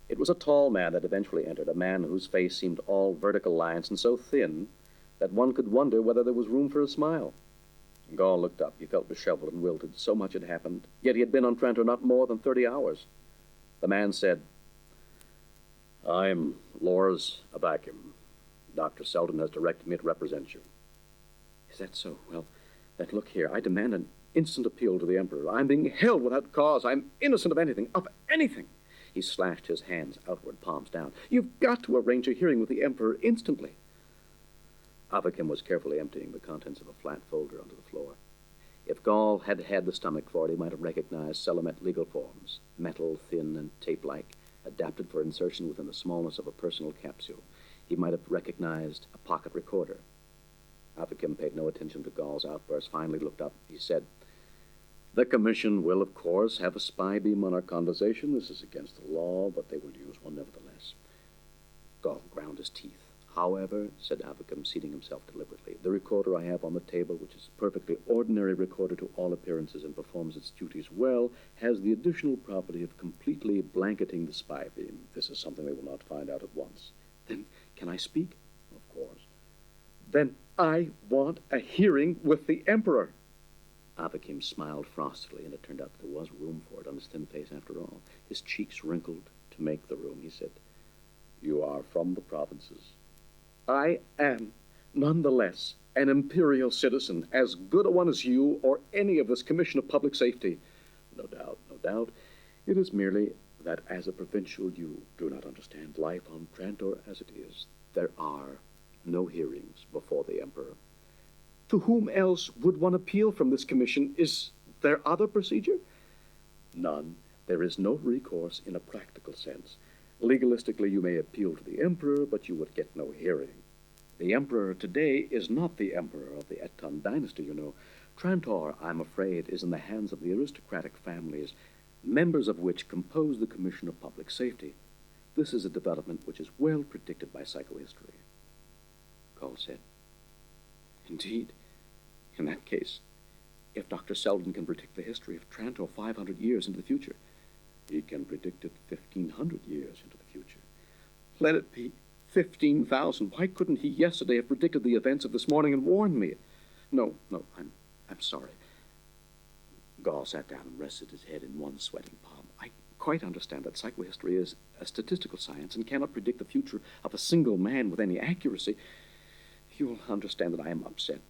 It was a tall man that eventually entered, a man whose face seemed all vertical lines and so thin that one could wonder whether there was room for a smile. Gall looked up. He felt disheveled and wilted. So much had happened, yet he had been on Trantor not more than 30 hours. The man said, "I'm Lors Abacum. Dr. Selden has directed me to represent you." "Is that so? Well, then look here. I demand an instant appeal to the Emperor. I'm being held without cause. I'm innocent of anything. Of anything." He slashed his hands outward, palms down. "You've got to arrange a hearing with the Emperor instantly." Abacum was carefully emptying the contents of a flat folder onto the floor. If Gall had had the stomach for it, he might have recognized Selamet legal forms, metal, thin, and tape-like, adapted for insertion within the smallness of a personal capsule. He might have recognized a pocket recorder. Abacum paid no attention to Gall's outburst, finally looked up. He said, "The Commission will, of course, have a spy beam on our conversation. This is against the law, but they will use one nevertheless." Gall ground his teeth. "However," said Abacum, seating himself deliberately, "the recorder I have on the table, which is a perfectly ordinary recorder to all appearances and performs its duties well, has the additional property of completely blanketing the spy beam. This is something they will not find out at once." "Then can I speak?" "Of course." "Then I want a hearing with the Emperor." Abacum smiled frostily, and it turned out that there was room for it on his thin face after all. His cheeks wrinkled to make the room. He said, "You are from the provinces." "I am, nonetheless, an imperial citizen, as good a one as you or any of this Commission of Public Safety." "No doubt, no doubt. It is merely that as a provincial you do not understand life on Trantor as it is. There are no hearings before the Emperor." "To whom else would one appeal from this commission? Is there other procedure?" "None. There is no recourse in a practical sense. Legalistically, you may appeal to the Emperor, but you would get no hearing. The Emperor today is not the Emperor of the Eton dynasty, you know. Trantor, I'm afraid, is in the hands of the aristocratic families, members of which compose the Commission of Public Safety. This is a development which is well predicted by psychohistory." Gall said, "Indeed. In that case, if Dr. Selden can predict the history of Trantor 500 years into the future..." "He can predict it 1,500 years into the future." "Let it be 15,000. Why couldn't he yesterday have predicted the events of this morning and warned me?" No, I'm sorry." Gall sat down and rested his head in one sweating palm. "I quite understand that psychohistory is a statistical science and cannot predict the future of a single man with any accuracy. You'll understand that I am upset."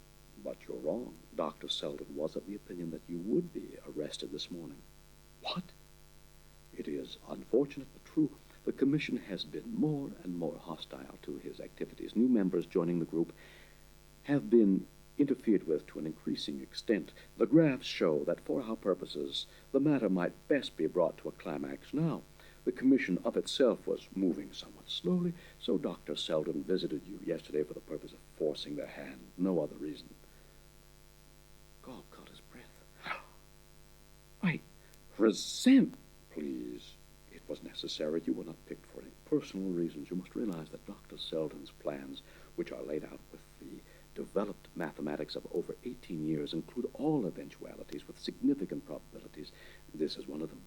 "But you're wrong. Dr. Selden was of the opinion that you would be arrested this morning." "What?" "It is unfortunate but true. The Commission has been more and more hostile to his activities. New members joining the group have been interfered with to an increasing extent. The graphs show that for our purposes the matter might best be brought to a climax now. The Commission of itself was moving somewhat slowly, so Dr. Selden visited you yesterday for the purpose of forcing their hand. No other reason." Gall caught his breath. "I resent..." "Please. It was necessary. You were not picked for any personal reasons. You must realize that Dr. Selden's plans, which are laid out with the developed mathematics of over 18 years, include all eventualities with significant probabilities. This is one of them.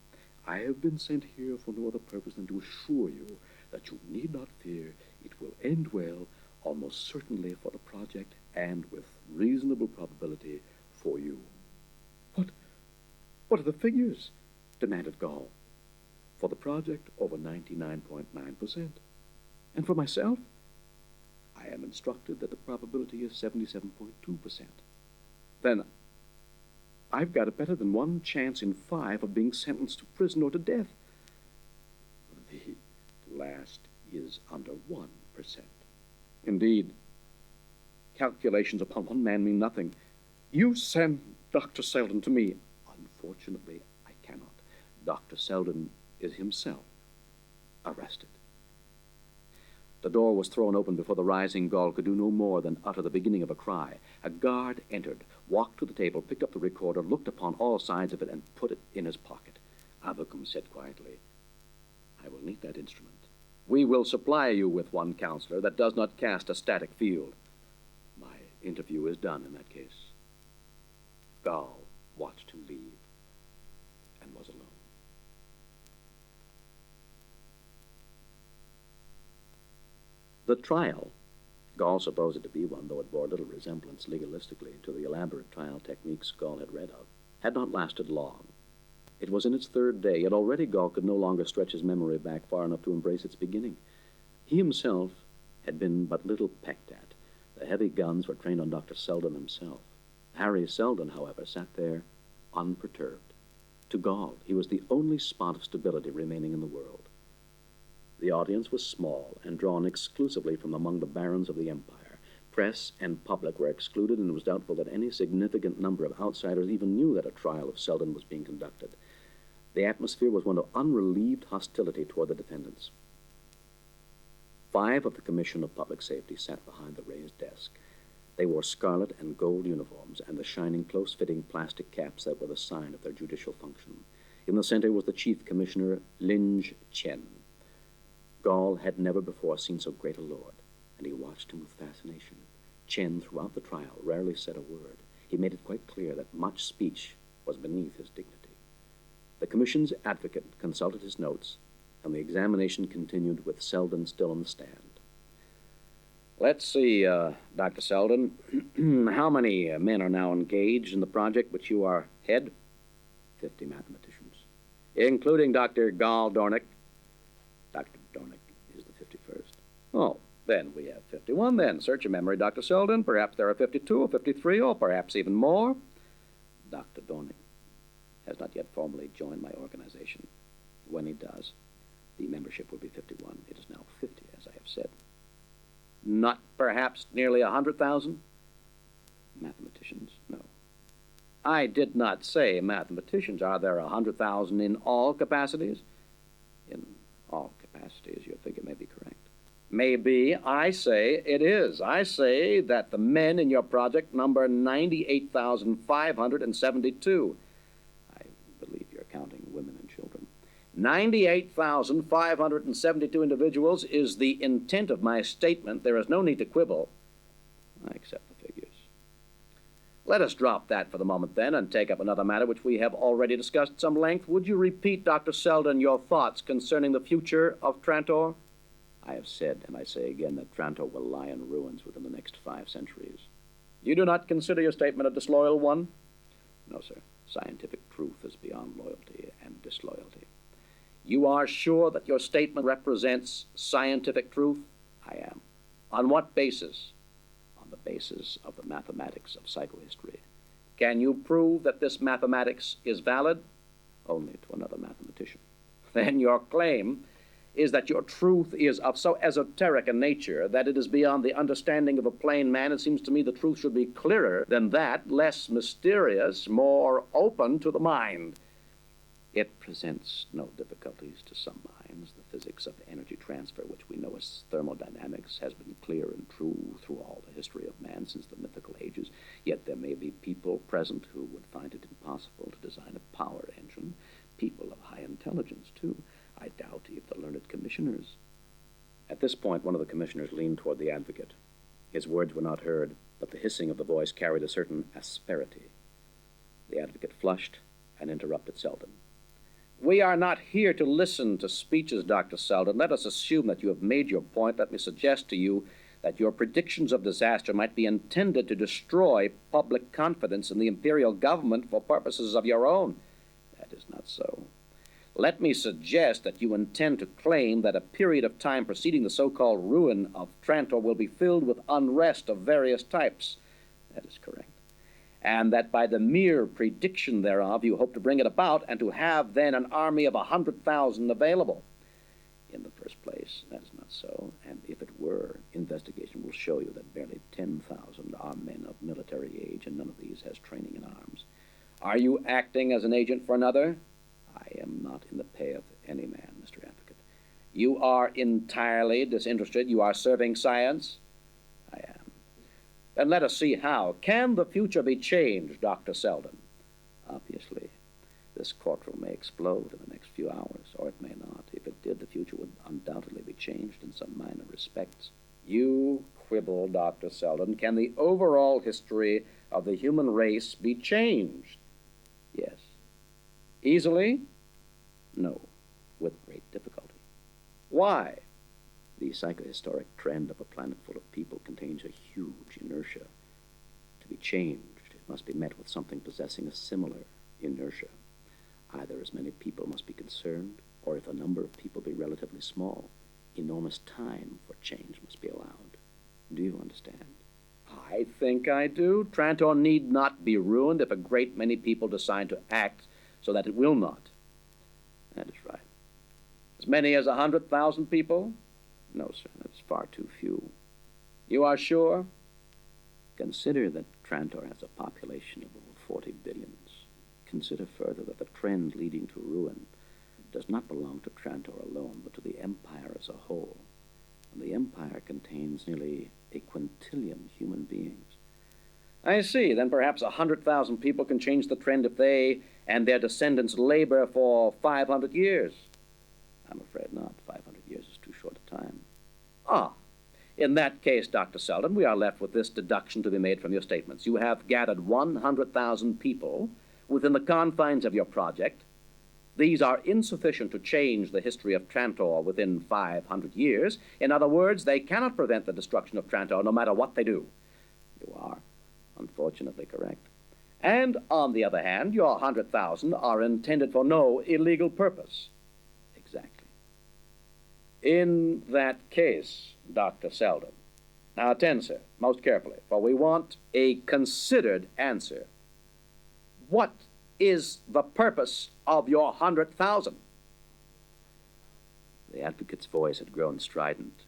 I have been sent here for no other purpose than to assure you that you need not fear. It will end well, almost certainly for the project, and with reasonable probability for you." What are the figures?" demanded Gall. "For the project, over 99.9%. And for myself?" "I am instructed that the probability is 77.2%. "Then I've got a better than 1 chance in 5 of being sentenced to prison or to death." "The last is under 1%. "Indeed. Calculations upon one man mean nothing. You send Dr. Selden to me." "Unfortunately, I cannot. Dr. Selden is himself arrested." The door was thrown open before the rising Gall could do no more than utter the beginning of a cry. A guard entered, walked to the table, picked up the recorder, looked upon all sides of it, and put it in his pocket. Abacum said quietly, "I will need that instrument. We will supply you with one, counselor, that does not cast a static field." "My interview is done in that case." Gall watched him leave and was alone. The trial, Gall supposed it to be one, though it bore little resemblance legalistically to the elaborate trial techniques Gall had read of, had not lasted long. It was in its third day, yet already Gall could no longer stretch his memory back far enough to embrace its beginning. He himself had been but little pecked at. The heavy guns were trained on Dr. Selden himself. Harry Selden, however, sat there unperturbed. To Gall, he was the only spot of stability remaining in the world. The audience was small and drawn exclusively from among the barons of the empire. Press and public were excluded, and it was doubtful that any significant number of outsiders even knew that a trial of Selden was being conducted. The atmosphere was one of unrelieved hostility toward the defendants. 5 of the Commission of Public Safety sat behind the raised desk. They wore scarlet and gold uniforms and the shining, close-fitting plastic caps that were the sign of their judicial function. In the center was the Chief Commissioner, Linge Chen. Gall had never before seen so great a lord, and he watched him with fascination. Chen, throughout the trial, rarely said a word. He made it quite clear that much speech was beneath his dignity. The Commission's advocate consulted his notes, and the examination continued with Selden still on the stand. Let's see, Dr. Selden. How many men are now engaged in the project which you are head? 50 mathematicians, including Dr. Gall Dornick. Dr. Dornick is the 51st. Oh, then we have 51 then. Search your memory, Dr. Selden. Perhaps there are 52 or 53 or perhaps even more. Dr. Dornick has not yet formally joined my organization. When he does, the membership will be 51. It is now 50, as I have said. Not perhaps nearly 100,000? Mathematicians, no. I did not say mathematicians. Are there 100,000 in all capacities? In all capacities, your figure may be correct. Maybe. I say it is. I say that the men in your project number 98,572. I believe you're counting women and children. 98,572 individuals is the intent of my statement. There is no need to quibble. I accept the figures. Let us drop that for the moment, then, and take up another matter which we have already discussed at some length. Would you repeat, Dr. Selden, your thoughts concerning the future of Trantor? I have said, and I say again, that Trantor will lie in ruins within the next 5 centuries. You do not consider your statement a disloyal one? No, sir. Scientific truth is beyond loyalty and disloyalty. You are sure that your statement represents scientific truth? I am. On what basis? On the basis of the mathematics of psychohistory. Can you prove that this mathematics is valid? Only to another mathematician. Then your claim is that your truth is of so esoteric a nature that it is beyond the understanding of a plain man. It seems to me the truth should be clearer than that, less mysterious, more open to the mind. It presents no difficulties to some minds. The physics of energy transfer, which we know as thermodynamics, has been clear and true through all the history of man since the mythical ages. Yet there may be people present who would find it impossible to design a power engine, people of high intelligence, too. I doubt if the learned commissioners. At this point, one of the commissioners leaned toward the advocate. His words were not heard, but the hissing of the voice carried a certain asperity. The advocate flushed and interrupted Selden. We are not here to listen to speeches, Dr. Selden. Let us assume that you have made your point. Let me suggest to you that your predictions of disaster might be intended to destroy public confidence in the imperial government for purposes of your own. That is not so. Let me suggest that you intend to claim that a period of time preceding the so-called ruin of Trantor will be filled with unrest of various types. That is correct. And that by the mere prediction thereof, you hope to bring it about and to have then an army of 100,000 available. In the first place, that is not so, and if it were, investigation will show you that barely 10,000 are men of military age, and none of these has training in arms. Are you acting as an agent for another? I am not in the pay of any man, Mr. Advocate. You are entirely disinterested. You are serving science? I am. Then let us see how. Can the future be changed, Dr. Selden? Obviously. This courtroom may explode in the next few hours, or it may not. If it did, the future would undoubtedly be changed in some minor respects. You quibble, Dr. Selden. Can the overall history of the human race be changed? Yes. Easily? No, with great difficulty. Why? The The psychohistoric trend of a planet full of people contains a huge inertia. To be changed, it must be met with something possessing a similar inertia. Either as many people must be concerned, or if the number of people be relatively small, enormous time for change must be allowed. Do you understand? I think I do. Trantor need not be ruined if a great many people decide to act so that it will not. That is right. As many as 100,000 people? No, sir, that's far too few. You are sure? Consider that Trantor has a population of over 40 billions. Consider further that the trend leading to ruin does not belong to Trantor alone, but to the Empire as a whole. And the Empire contains nearly a quintillion human beings. I see. Then perhaps 100,000 people can change the trend if they and their descendants labor for 500 years. I'm afraid not. 500 years is too short a time. Ah. In that case, Dr. Selden, we are left with this deduction to be made from your statements. You have gathered 100,000 people within the confines of your project. These are insufficient to change the history of Trantor within 500 years. In other words, they cannot prevent the destruction of Trantor no matter what they do. You are, unfortunately, correct. And, on the other hand, your 100,000 are intended for no illegal purpose. Exactly. In that case, Dr. Selden, now attend, sir, most carefully, for we want a considered answer. What is the purpose of your 100,000? The advocate's voice had grown strident.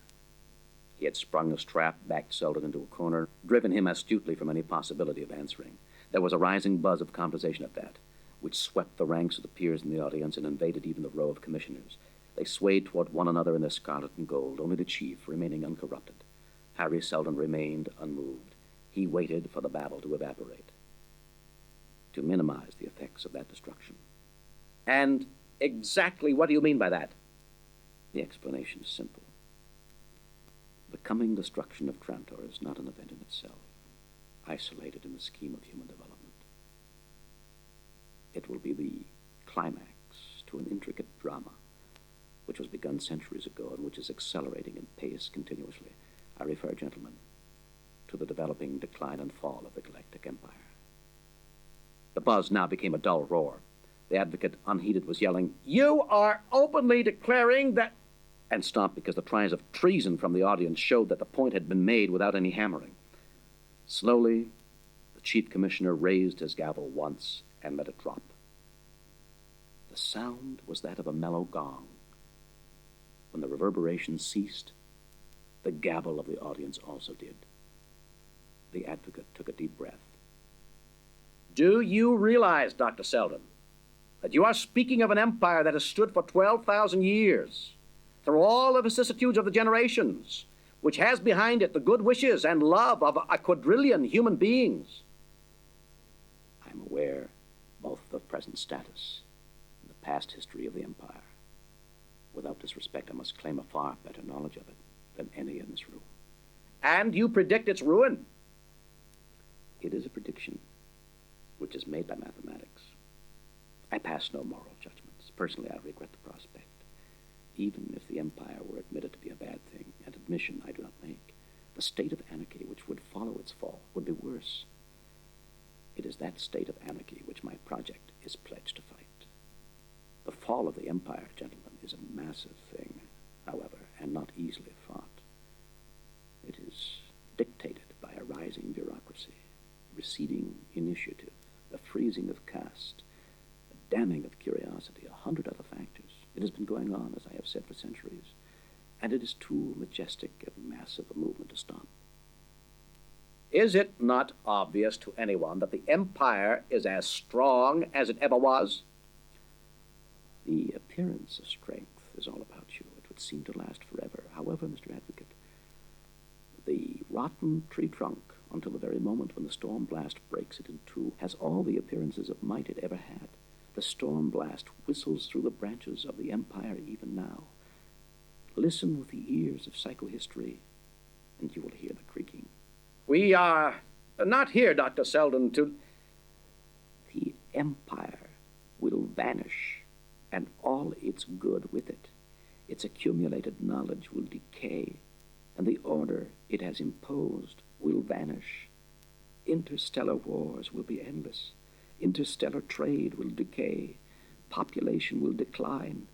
He had sprung his trap, backed Selden into a corner, driven him astutely from any possibility of answering. There was a rising buzz of conversation at that, which swept the ranks of the peers in the audience and invaded even the row of commissioners. They swayed toward one another in their scarlet and gold, only the chief remaining uncorrupted. Harry Selden remained unmoved. He waited for the babble to evaporate, to minimize the effects of that destruction. And exactly what do you mean by that? The explanation is simple. The coming destruction of Trantor is not an event in itself, isolated in the scheme of human development. It will be the climax to an intricate drama which was begun centuries ago and which is accelerating in pace continuously. I refer, gentlemen, to the developing decline and fall of the Galactic Empire. The buzz now became a dull roar. The advocate, unheeded, was yelling, "You are openly declaring that—" and stopped because the cries of treason from the audience showed that the point had been made without any hammering. Slowly, the chief commissioner raised his gavel once and let it drop. The sound was that of a mellow gong. When the reverberation ceased, the gabble of the audience also did. The advocate took a deep breath. Do you realize, Dr. Selden, that you are speaking of an empire that has stood for 12,000 years, through all the vicissitudes of the generations, which has behind it the good wishes and love of a quadrillion human beings? I'm aware both of the present status and the past history of the empire. Without disrespect, I must claim a far better knowledge of it than any in this room. And you predict its ruin? It is a prediction which is made by mathematics. I pass no moral judgments. Personally, I regret the prospect. Even if the empire were admitted to be a bad thing, an admission I do not make, the state of anarchy which would follow its fall would be worse. It is that state of anarchy which my project is pledged to fight. The fall of the empire, gentlemen, is a massive thing, however, and not easily fought. It is dictated by a rising bureaucracy, receding initiative, the freezing of caste, the damning of curiosity, 100 other factors. It has been going on, as I have said, for centuries, and it is too majestic and massive a movement to stop. Is it not obvious to anyone that the empire is as strong as it ever was? The appearance of strength is all about you. It would seem to last forever. However, Mr. Advocate, the rotten tree trunk, until the very moment when the storm blast breaks it in two, has all the appearances of might it ever had. The storm blast whistles through the branches of the empire even now. Listen with the ears of psychohistory, and you will hear the creaking. We are not here, Dr. Selden, to... The empire will vanish, and all its good with it. its accumulated knowledge will decay, and the order it has imposed will vanish. Interstellar wars will be endless. Interstellar trade will decay. Population will decline.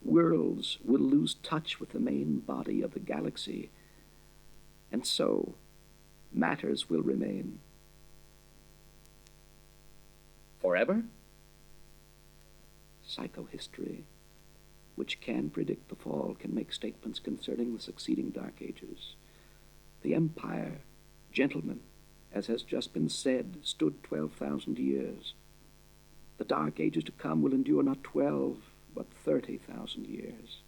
Worlds will lose touch with the main body of the galaxy. And so, matters will remain. Forever? Psychohistory, which can predict the fall, can make statements concerning the succeeding Dark Ages. The Empire, gentlemen, as has just been said, stood 12,000 years. The Dark Ages to come will endure not 12, but 30,000 years.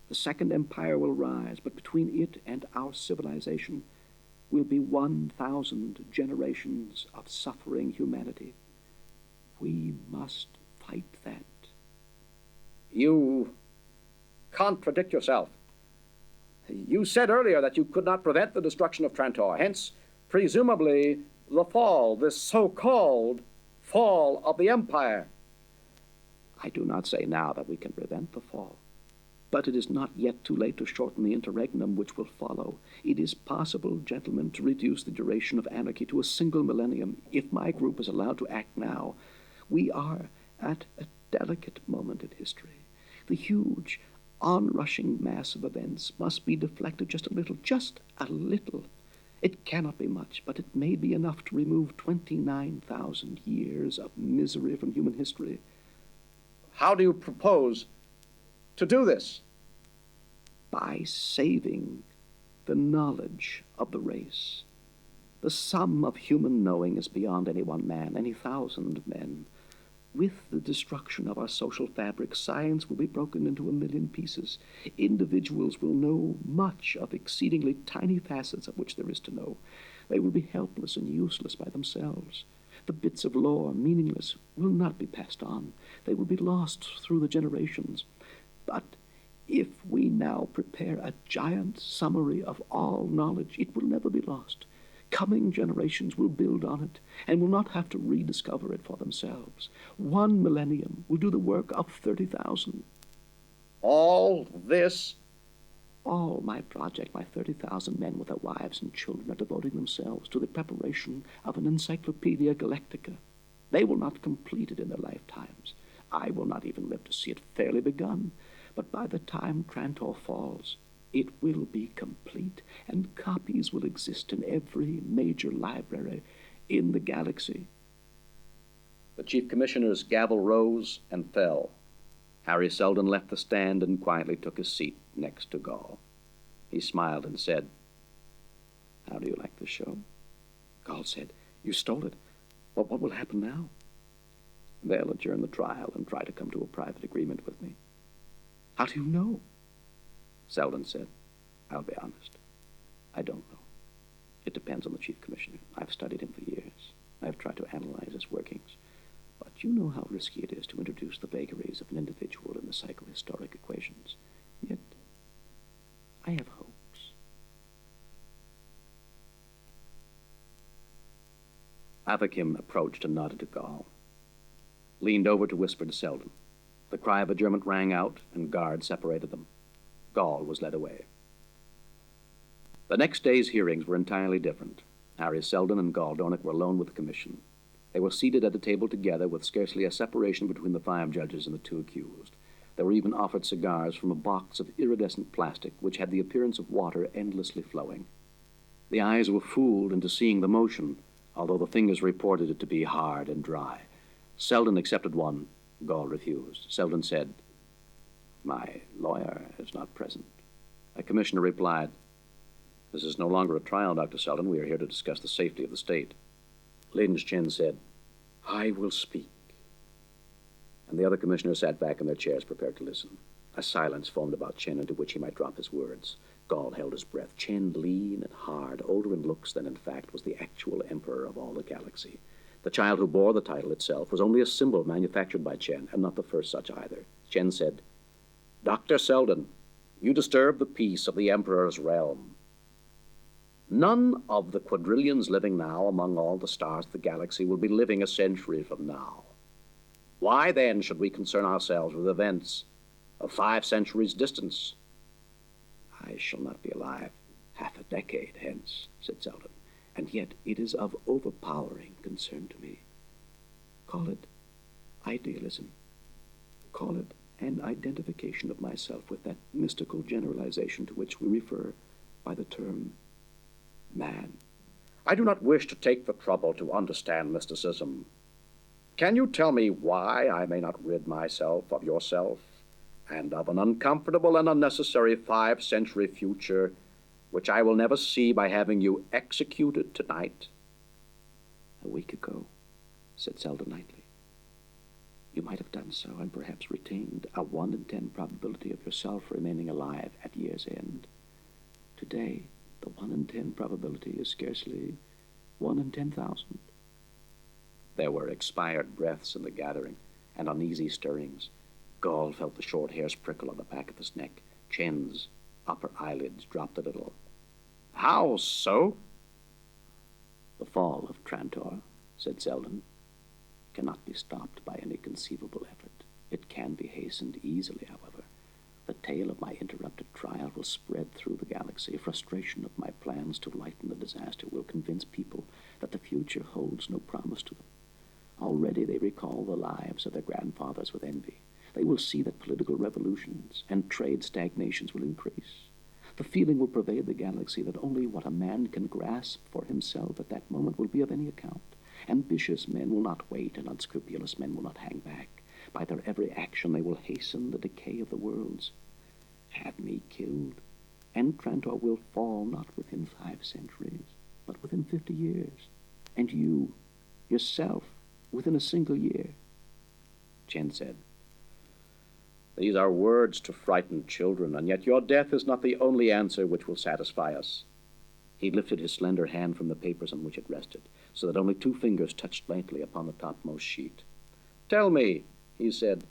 The Second Empire will rise, but between it and our civilization will be 1,000 generations of suffering humanity. We must fight that. You contradict yourself. You said earlier that you could not prevent the destruction of Trantor, hence, presumably, the fall, this so-called fall of the Empire. I do not say now that we can prevent the fall, but it is not yet too late to shorten the interregnum which will follow. It is possible, gentlemen, to reduce the duration of anarchy to a single millennium if my group is allowed to act now. We are at a delicate moment in history. The huge, onrushing mass of events must be deflected just a little, just a little. It cannot be much, but it may be enough to remove 29,000 years of misery from human history. How do you propose to do this? By saving the knowledge of the race. The sum of human knowing is beyond any one man, any 1,000 men. With the destruction of our social fabric, science will be broken into 1,000,000 pieces. Individuals will know much of exceedingly tiny facets of which there is to know. They will be helpless and useless by themselves. The bits of lore, meaningless, will not be passed on. They will be lost through the generations. But if we now prepare a giant summary of all knowledge, it will never be lost. Coming generations will build on it and will not have to rediscover it for themselves. 1 millennium will do the work of 30,000. All this? All my project, my 30,000 men with their wives and children are devoting themselves to the preparation of an Encyclopedia Galactica. They will not complete it in their lifetimes. I will not even live to see it fairly begun. But by the time Trantor falls, it will be complete, and copies will exist in every major library in the galaxy. The Chief Commissioner's gavel rose and fell. Harry Seldon left the stand and quietly took his seat next to Gall. He smiled and said, "How do you like the show?" Gall said, "You stole it. Well, what will happen now?" "They'll adjourn the trial and try to come to a private agreement with me." "How do you know?" Seldon said, "I'll be honest. I don't know. It depends on the Chief Commissioner. I've studied him for years. I've tried to analyze his workings. But you know how risky it is to introduce the vagaries of an individual in the psychohistoric equations. Yet, I have hopes." Avakim approached and nodded to Gall, leaned over to whisper to Seldon. The cry of adjournment rang out, and guards separated them. Gall was led away. The next day's hearings were entirely different. Harry Seldon and Gall Dornick were alone with the commission. They were seated at a table together with scarcely a separation between the 5 judges and the 2 accused. They were even offered cigars from a box of iridescent plastic which had the appearance of water endlessly flowing. The eyes were fooled into seeing the motion, although the fingers reported it to be hard and dry. Seldon accepted one. Gall refused. Seldon said, "My lawyer is not present." A commissioner replied, "This is no longer a trial, Dr. Seldon. We are here to discuss the safety of the state." Lin's chin said, "I will speak." And the other commissioners sat back in their chairs prepared to listen. A silence formed about Chen into which he might drop his words. Gall held his breath. Chen, lean and hard, older in looks than in fact, was the actual emperor of all the galaxy. The child who bore the title itself was only a symbol manufactured by Chen, and not the first such either. Chen said, "Dr. Seldon, you disturb the peace of the Emperor's realm. None of the quadrillions living now among all the stars of the galaxy will be living a century from now. Why then should we concern ourselves with events of 5 centuries' distance. I shall not be alive half a decade hence, said Selden, and yet it is of overpowering concern to me. Call it idealism. Call it an identification of myself with that mystical generalization to which we refer by the term man. I do not wish to take the trouble to understand mysticism. Can you tell me why I may not rid myself of yourself and of an uncomfortable and unnecessary 5-century future which I will never see by having you executed tonight? A week ago, said Selden lightly, you might have done so and perhaps retained a 1 in 10 probability of yourself remaining alive at year's end. Today, the 1 in 10 probability is scarcely 1 in 10,000. There were expired breaths in the gathering and uneasy stirrings. Gall felt the short hairs prickle on the back of his neck. Chen's upper eyelids dropped a little. How so? The fall of Trantor, said Selden, cannot be stopped by any conceivable effort. It can be hastened easily, however. The tale of my interrupted trial will spread through the galaxy. Frustration of my plans to lighten the disaster will convince people that the future holds no promise to them. Already they recall the lives of their grandfathers with envy. They will see that political revolutions and trade stagnations will increase. The feeling will pervade the galaxy that only what a man can grasp for himself at that moment will be of any account. Ambitious men will not wait, and unscrupulous men will not hang back. By their every action they will hasten the decay of the worlds. Have me killed, and Trantor will fall not within 5 centuries, but within 50 years. And you, yourself, within a single year. Chen said, these are words to frighten children, and yet your death is not the only answer which will satisfy us. He lifted his slender hand from the papers on which it rested, so that only 2 fingers touched lightly upon the topmost sheet. Tell me, he said,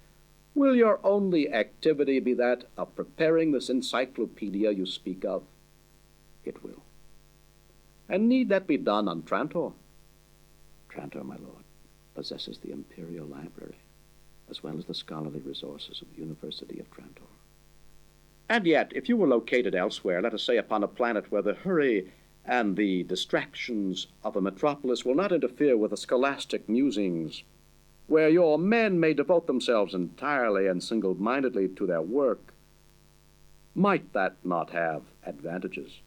will your only activity be that of preparing this encyclopedia you speak of? It will. And need that be done on Trantor? Trantor, my lord, possesses the Imperial Library, as well as the scholarly resources of the University of Trantor. And yet, if you were located elsewhere, let us say upon a planet where the hurry and the distractions of a metropolis will not interfere with the scholastic musings, where your men may devote themselves entirely and single-mindedly to their work, might that not have advantages?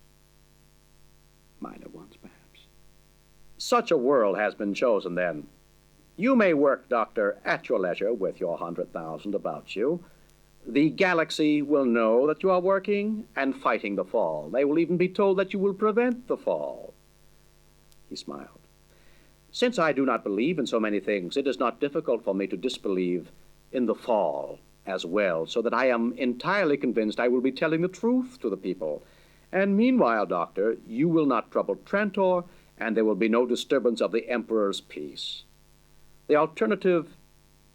Minor ones, perhaps. Such a world has been chosen, then. You may work, Doctor, at your leisure with your 100,000 about you. The galaxy will know that you are working and fighting the fall. They will even be told that you will prevent the fall. He smiled. Since I do not believe in so many things, it is not difficult for me to disbelieve in the fall as well, so that I am entirely convinced I will be telling the truth to the people. And meanwhile, Doctor, you will not trouble Trantor, and there will be no disturbance of the Emperor's peace. The alternative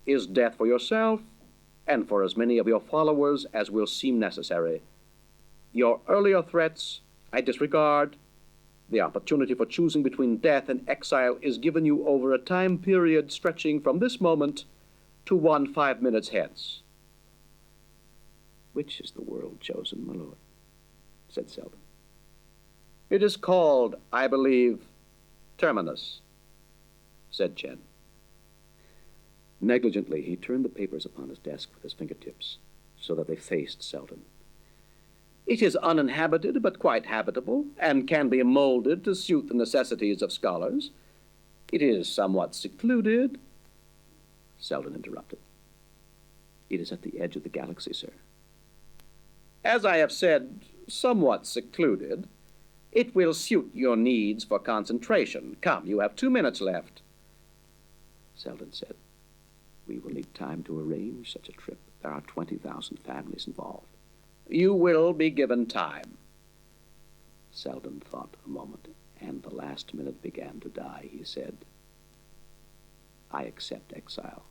is death for yourself and for as many of your followers as will seem necessary. Your earlier threats I disregard. The opportunity for choosing between death and exile is given you over a time period stretching from this moment to 5 minutes hence. Which is the world chosen, my lord? Said Selden. It is called, I believe, Terminus, said Chen. Negligently, he turned the papers upon his desk with his fingertips, so that they faced Selden. It is uninhabited, but quite habitable, and can be molded to suit the necessities of scholars. It is somewhat secluded. Selden interrupted. It is at the edge of the galaxy, sir. As I have said, somewhat secluded. It will suit your needs for concentration. Come, you have 2 minutes left. Selden said, we will need time to arrange such a trip. There are 20,000 families involved. You will be given time. Selden thought a moment, and the last minute began to die. He said, I accept exile.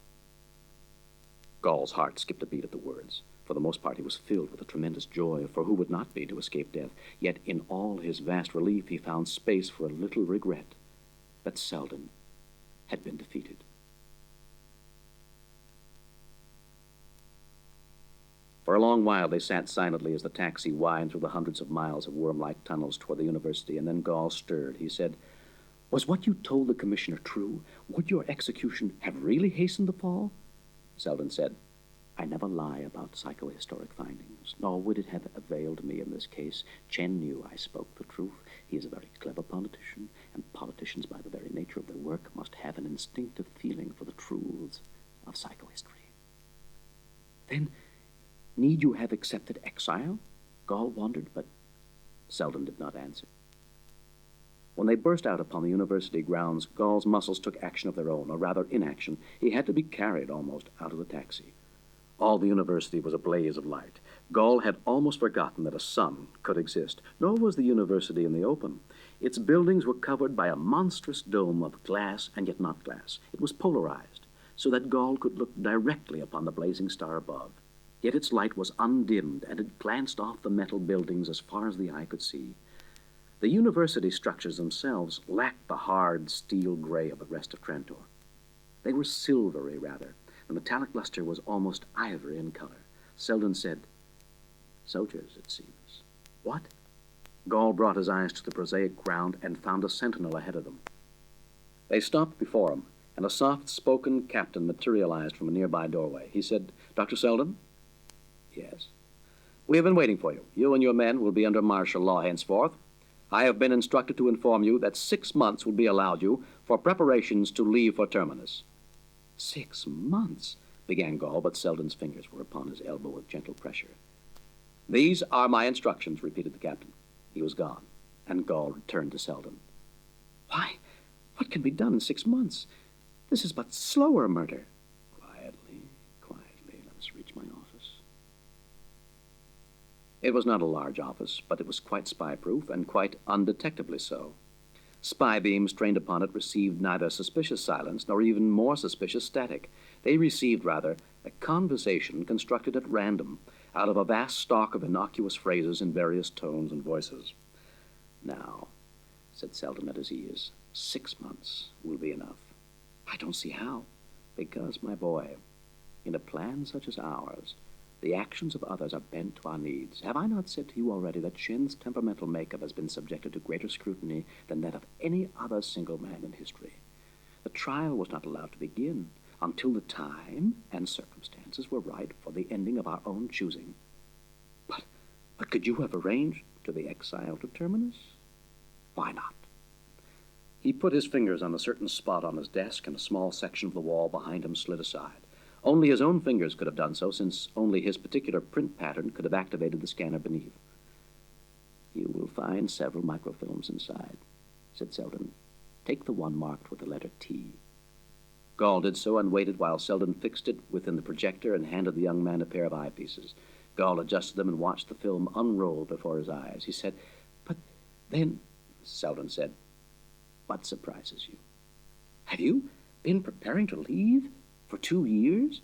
Gall's heart skipped a beat at the words. For the most part, he was filled with a tremendous joy, for who would not be to escape death? Yet in all his vast relief, he found space for a little regret that Selden had been defeated. For a long while they sat silently as the taxi whined through the hundreds of miles of worm-like tunnels toward the university, and then Gall stirred. He said, "Was what you told the commissioner true? Would your execution have really hastened the fall?" Selden said, "I never lie about psychohistoric findings, nor would it have availed me in this case. Chen knew I spoke the truth. He is a very clever politician, and politicians, by the very nature of their work, must have an instinctive feeling for the truths of psychohistory." "Then need you have accepted exile?" Gall wondered, but Selden did not answer. When they burst out upon the university grounds, Gall's muscles took action of their own, or rather inaction. He had to be carried almost out of the taxi. All the university was a blaze of light. Gall had almost forgotten that a sun could exist, nor was the university in the open. Its buildings were covered by a monstrous dome of glass and yet not glass. It was polarized, so that Gall could look directly upon the blazing star above. Yet its light was undimmed, and it glanced off the metal buildings as far as the eye could see. The university structures themselves lacked the hard steel gray of the rest of Trantor. They were silvery, rather. The metallic luster was almost ivory in color. Selden said, "Soldiers, it seems." "What?" Gall brought his eyes to the prosaic ground and found a sentinel ahead of them. They stopped before him, and a soft-spoken captain materialized from a nearby doorway. He said, "Dr. Selden?" "Yes." "We have been waiting for you. You and your men will be under martial law henceforth. I have been instructed to inform you that 6 months will be allowed you for preparations to leave for Terminus." "6 months," began Gall, but Selden's fingers were upon his elbow with gentle pressure. "These are my instructions," repeated the captain. He was gone, and Gall returned to Selden. "Why, what can be done in 6 months? This is but slower murder." Quietly, let us reach my office." It was not a large office, but it was quite spy-proof and quite undetectably so. Spy beams trained upon it received neither suspicious silence nor even more suspicious static. They received, rather, a conversation constructed at random out of a vast stock of innocuous phrases in various tones and voices. "Now," said Selden at his ease, 6 months will be enough." "I don't see how." "Because, my boy, in a plan such as ours, the actions of others are bent to our needs. Have I not said to you already that Shen's temperamental makeup has been subjected to greater scrutiny than that of any other single man in history? The trial was not allowed to begin until the time and circumstances were right for the ending of our own choosing." But could you have arranged to the exile to Terminus?" "Why not?" He put his fingers on a certain spot on his desk, and a small section of the wall behind him slid aside. Only his own fingers could have done so, since only his particular print pattern could have activated the scanner beneath. "You will find several microfilms inside," said Selden. "Take the one marked with the letter T." Gall did so and waited while Selden fixed it within the projector and handed the young man a pair of eyepieces. Gall adjusted them and watched the film unroll before his eyes. He said, "But then," Selden said, "what surprises you?" "Have you been preparing to leave for 2 years?"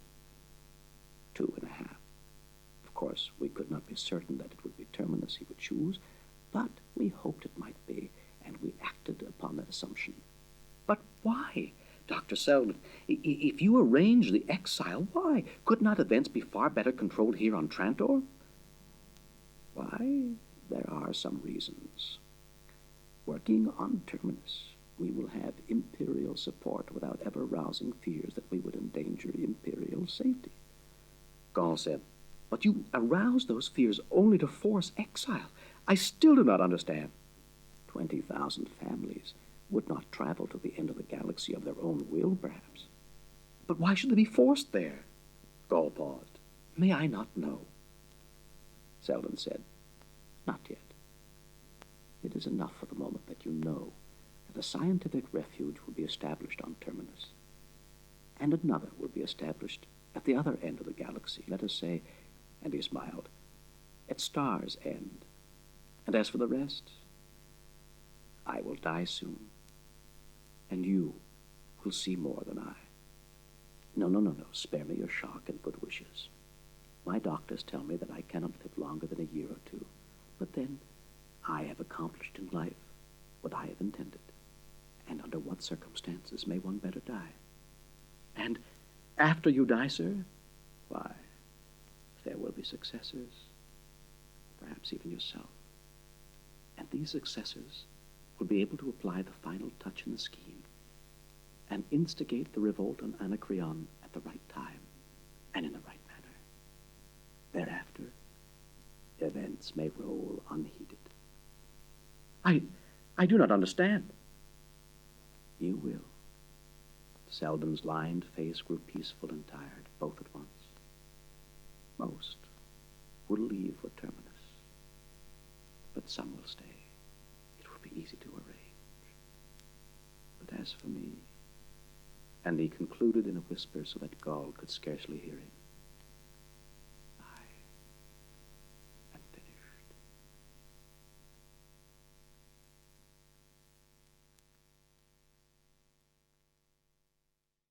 2.5. Of course, we could not be certain that it would be Terminus he would choose, but we hoped it might be, and we acted upon that assumption. "But why, Dr. Selden? If you arrange the exile, why? Could not events be far better controlled here on Trantor?" "Why, there are some reasons. Working on Terminus, we will have Imperial support without ever rousing fears that we would endanger Imperial safety." Gall said, "But you arouse those fears only to force exile. I still do not understand." 20,000 families would not travel to the end of the galaxy of their own will, perhaps. "But why should they be forced there?" Gall paused. "May I not know?" Selden said, "Not yet. It is enough for the moment that you know that a scientific refuge will be established on Terminus, and another will be established at the other end of the galaxy, let us say," and he smiled, "at Star's End. And as for the rest, I will die soon, and you will see more than I. No, spare me your shock and good wishes. My doctors tell me that I cannot live longer than a year or 2, but then I have accomplished in life what I have intended, and under what circumstances may one better die?" "And after you die, sir?" "Why, there will be successors, perhaps even yourself. And these successors will be able to apply the final touch in the scheme and instigate the revolt on Anacreon at the right time and in the right manner. Thereafter, events may roll unheeded. I do not understand. You will. Selden's lined face grew peaceful and tired, both at once. Most will leave for Terminus, but some will stay. It will be easy to arrange. But as for me, and he concluded in a whisper so that Gall could scarcely hear him,